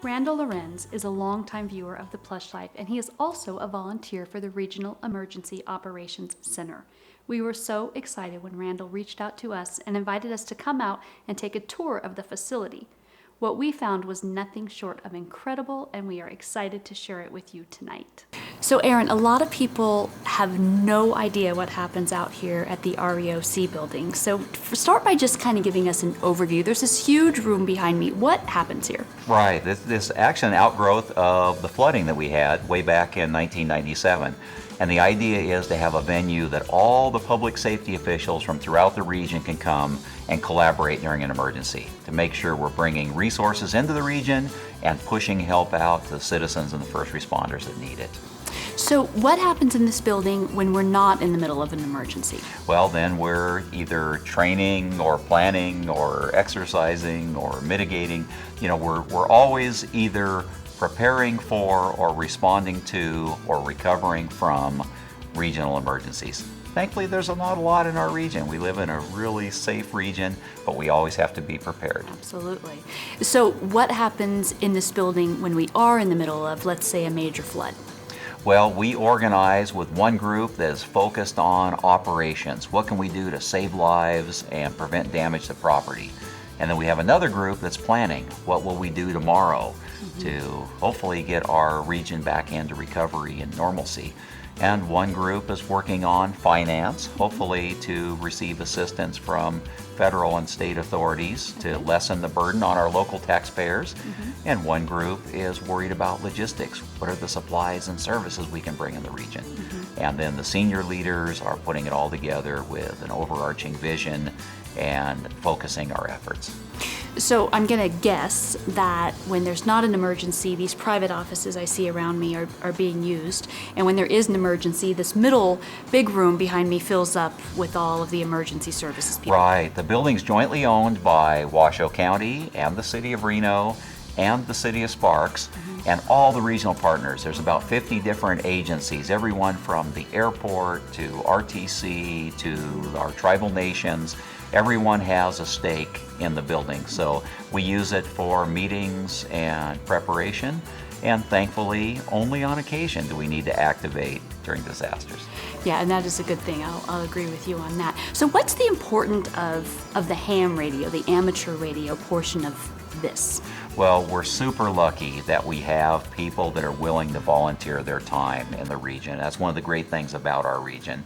Randall Lorenz is a longtime viewer of the Plush Life, and he is also a volunteer for the Regional Emergency Operations Center. We were so excited when Randall reached out to us and invited us to come out and take a tour of the facility. What we found was nothing short of incredible, and we are excited to share it with you tonight. So Aaron, a lot of people have no idea what happens out here at the REOC building. So start by just kind of giving us an overview. There's this huge room behind me. What happens here? Right. This actually an outgrowth of the flooding that we had way back in 1997. And the idea is to have a venue that all the public safety officials from throughout the region can come and collaborate during an emergency to make sure we're bringing resources into the region and pushing help out to citizens and the first responders that need it. So what happens in this building when we're not in the middle of an emergency? Well, then we're either training or planning or exercising or mitigating. You know, we're always either preparing for or responding to or recovering from regional emergencies. Thankfully, there's not a lot in our region. We live in a really safe region, but we always have to be prepared. Absolutely. So what happens in this building when we are in the middle of, let's say, a major flood? Well, we organize with one group that is focused on operations. What can we do to save lives and prevent damage to property? And then we have another group that's planning. What will we do tomorrow to hopefully get our region back into recovery and normalcy? And one group is working on finance, hopefully to receive assistance from federal and state authorities to lessen the burden on our local taxpayers. And one group is worried about logistics. What are the supplies and services we can bring in the region? And then the senior leaders are putting it all together with an overarching vision and focusing our efforts. So I'm going to guess that when there's not an emergency, these private offices I see around me are being used. And when there is an emergency, this middle big room behind me fills up with all of the emergency services people. Right. The building's jointly owned by Washoe County and the City of Reno and the City of Sparks and all the regional partners. There's about 50 different agencies, everyone from the airport to RTC to our tribal nations. Everyone has a stake in the building, so we use it for meetings and preparation, and thankfully, only on occasion do we need to activate during disasters. Yeah, and that is a good thing. I'll agree with you on that. So what's the importance of the ham radio, the amateur radio portion of this? Well, we're super lucky that we have people that are willing to volunteer their time in the region. That's one of the great things about our region.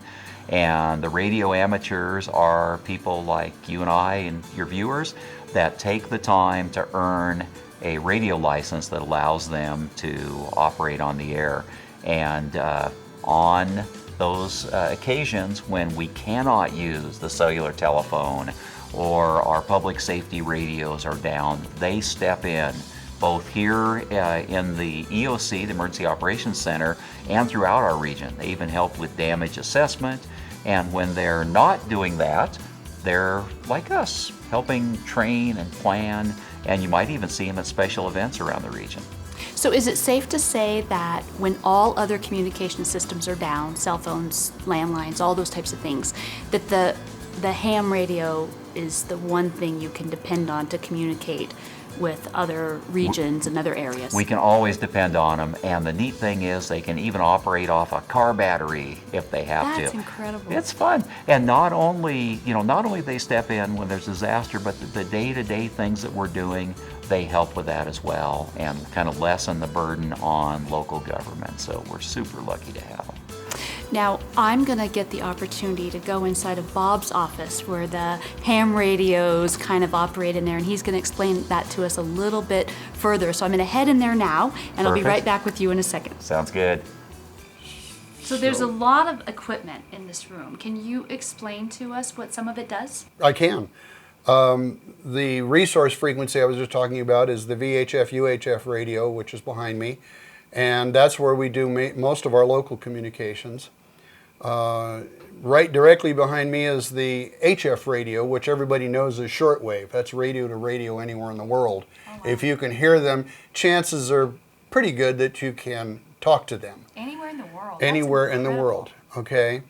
And the radio amateurs are people like you and I and your viewers that take the time to earn a radio license that allows them to operate on the air. And on those occasions when we cannot use the cellular telephone or our public safety radios are down, they step in both here in the EOC, the Emergency Operations Center, and throughout our region. They even help with damage assessment. And when they're not doing that, they're like us, helping train and plan, and you might even see them at special events around the region. So is it safe to say that when all other communication systems are down, cell phones, landlines, all those types of things, that the ham radio is the one thing you can depend on to communicate with other regions and other areas? We can always depend on them, and the neat thing is they can even operate off a car battery if they have to. That's incredible. It's fun. And not only they step in when there's disaster, but the day-to-day things that we're doing, they help with that as well and kind of lessen the burden on local government. So we're super lucky to have them. Now, I'm going to get the opportunity to go inside of Bob's office where the ham radios kind of operate in there, and he's going to explain that to us a little bit further. So I'm going to head in there now, and I'll be right back with you in a second. Sounds good. So there's a lot of equipment in this room. Can you explain to us what some of it does? I can. The resource frequency I was just talking about is the VHF-UHF radio, which is behind me, and that's where we do most of our local communications. Right directly behind me is the HF radio, which everybody knows is shortwave. That's radio to radio anywhere in the world. Oh, wow. If you can hear them, chances are pretty good that you can talk to them. Anywhere in the world? Anywhere in the world, okay?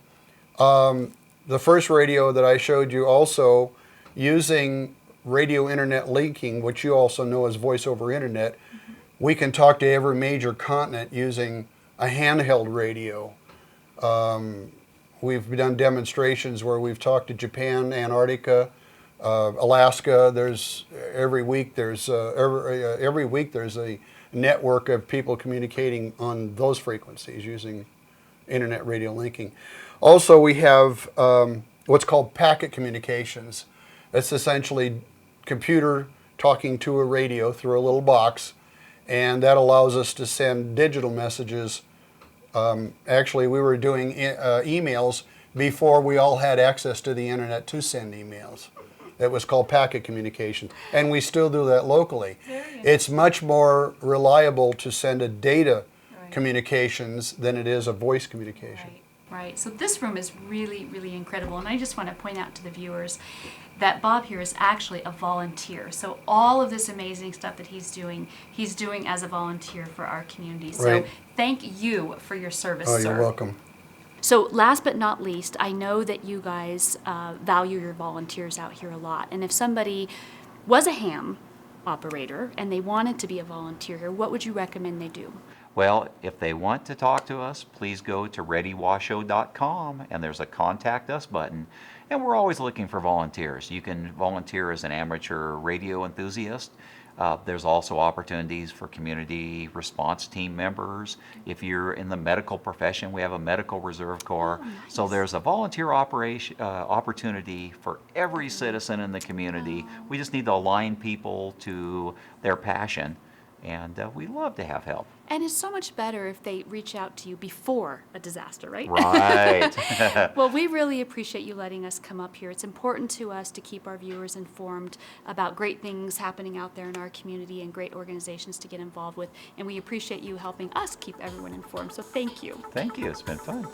The first radio that I showed you also using radio internet linking, which you also know as voice over internet, We can talk to every major continent using a handheld radio. We've done demonstrations where we've talked to Japan, Antarctica, Alaska. Every week there's a network of people communicating on those frequencies using internet radio linking. Also, we have what's called packet communications. It's essentially computer talking to a radio through a little box, and that allows us to send digital messages. Actually, we were doing emails before we all had access to the internet to send emails. It was called packet communication, and we still do that locally. It's much more reliable to send a data communications than it is a voice communication. Right. So this room is really, really incredible. And I just want to point out to the viewers that Bob here is actually a volunteer. So all of this amazing stuff that he's doing as a volunteer for our community. So thank you for your service, sir. You're welcome. So last but not least, I know that you guys value your volunteers out here a lot. And if somebody was a ham operator and they wanted to be a volunteer here, what would you recommend they do? Well, if they want to talk to us, please go to readywashoe.com and there's a contact us button. And we're always looking for volunteers. You can volunteer as an amateur radio enthusiast. There's also opportunities for community response team members. If you're in the medical profession, we have a medical reserve corps. So there's a volunteer opportunity for every citizen in the community. We just need to align people to their passion. And we love to have help. And it's so much better if they reach out to you before a disaster, right? Right. Well, we really appreciate you letting us come up here. It's important to us to keep our viewers informed about great things happening out there in our community and great organizations to get involved with. And we appreciate you helping us keep everyone informed. So thank you. Thank you. It's been fun.